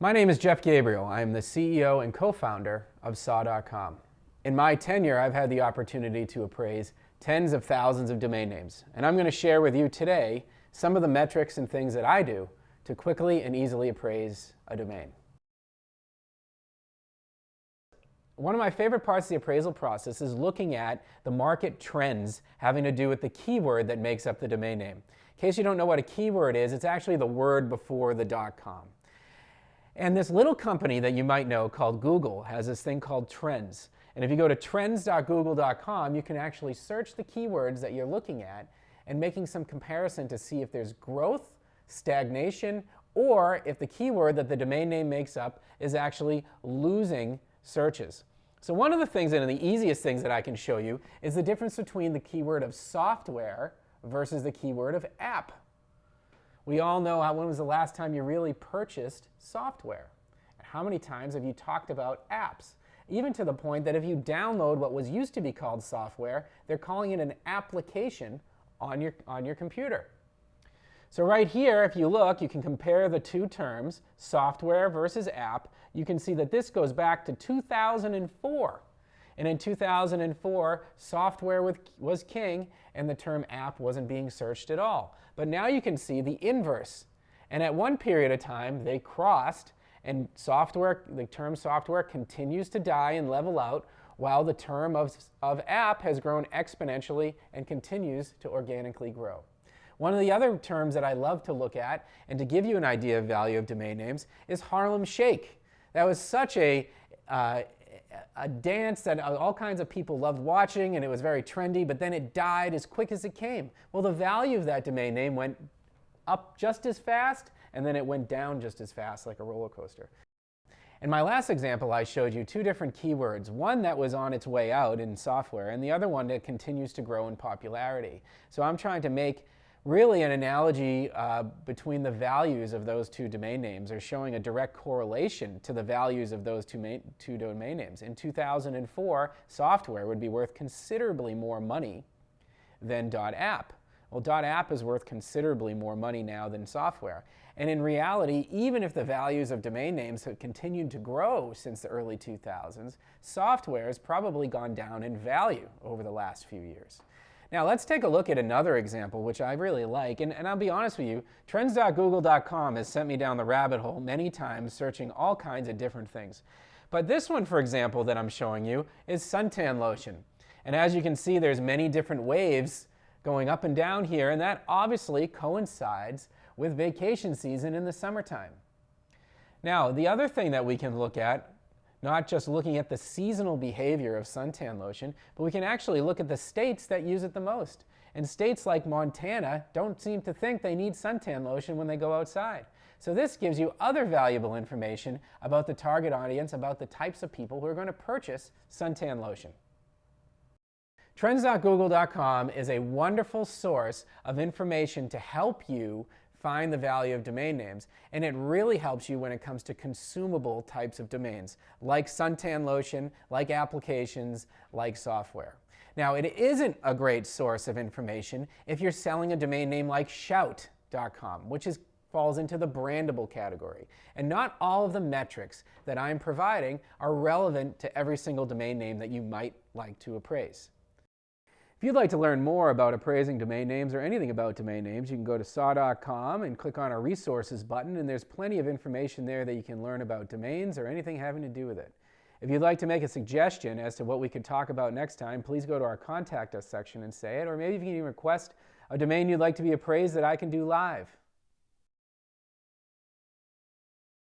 My name is Jeff Gabriel. I am the CEO and co-founder of Saw.com. In my tenure, I've had the opportunity to appraise tens of thousands of domain names, and I'm going to share with you today some of the metrics and things that I do to quickly and easily appraise a domain. One of my favorite parts of the appraisal process is looking at the market trends having to do with the keyword that makes up the domain name. In case you don't know what a keyword is, it's actually the word before the .com. And this little company that you might know called Google has this thing called trends. And if you go to trends.google.com, you can actually search the keywords that you're looking at and making some comparison to see if there's growth, stagnation, or if the keyword that the domain name makes up is actually losing searches. So one of the things, and the easiest things that I can show you, is the difference between the keyword of software versus the keyword of app. We all know when was the last time you really purchased software? And how many times have you talked about apps? Even to the point that if you download what was used to be called software, they're calling it an application on your computer. So right here, if you look, you can compare the two terms, software versus app. You can see that this goes back to 2004. And in 2004, software was king, and the term app wasn't being searched at all. But now you can see the inverse. And at one period of time, they crossed, and the term software continues to die and level out, while the term of app has grown exponentially and continues to organically grow. One of the other terms that I love to look at, and to give you an idea of value of domain names, is Harlem Shake. That was such a dance that all kinds of people loved watching, and it was very trendy, but then it died as quick as it came. Well, the value of that domain name went up just as fast, and then it went down just as fast, like a roller coaster. In my last example, I showed you two different keywords, one that was on its way out in software, and the other one that continues to grow in popularity. So I'm trying to make really an analogy between the values of those two domain names, or showing a direct correlation to the values of those two domain names. In 2004, software would be worth considerably more money than .app. Well, .app is worth considerably more money now than software. And in reality, even if the values of domain names have continued to grow since the early 2000s, software has probably gone down in value over the last few years. Now let's take a look at another example, which I really like, and I'll be honest with you, trends.google.com has sent me down the rabbit hole many times searching all kinds of different things. But this one, for example, that I'm showing you is suntan lotion. And as you can see, there's many different waves going up and down here, and that obviously coincides with vacation season in the summertime. Now, the other thing that we can look at, not just looking at the seasonal behavior of suntan lotion, but we can actually look at the states that use it the most. And states like Montana don't seem to think they need suntan lotion when they go outside. So this gives you other valuable information about the target audience, about the types of people who are going to purchase suntan lotion. Trends.google.com is a wonderful source of information to help you find the value of domain names, and it really helps you when it comes to consumable types of domains, like suntan lotion, like applications, like software. Now, it isn't a great source of information if you're selling a domain name like shout.com, which falls into the brandable category. And not all of the metrics that I'm providing are relevant to every single domain name that you might like to appraise. If you'd like to learn more about appraising domain names or anything about domain names, you can go to saw.com and click on our resources button, and there's plenty of information there that you can learn about domains or anything having to do with it. If you'd like to make a suggestion as to what we could talk about next time, please go to our Contact Us section and say it, or maybe you can even request a domain you'd like to be appraised that I can do live.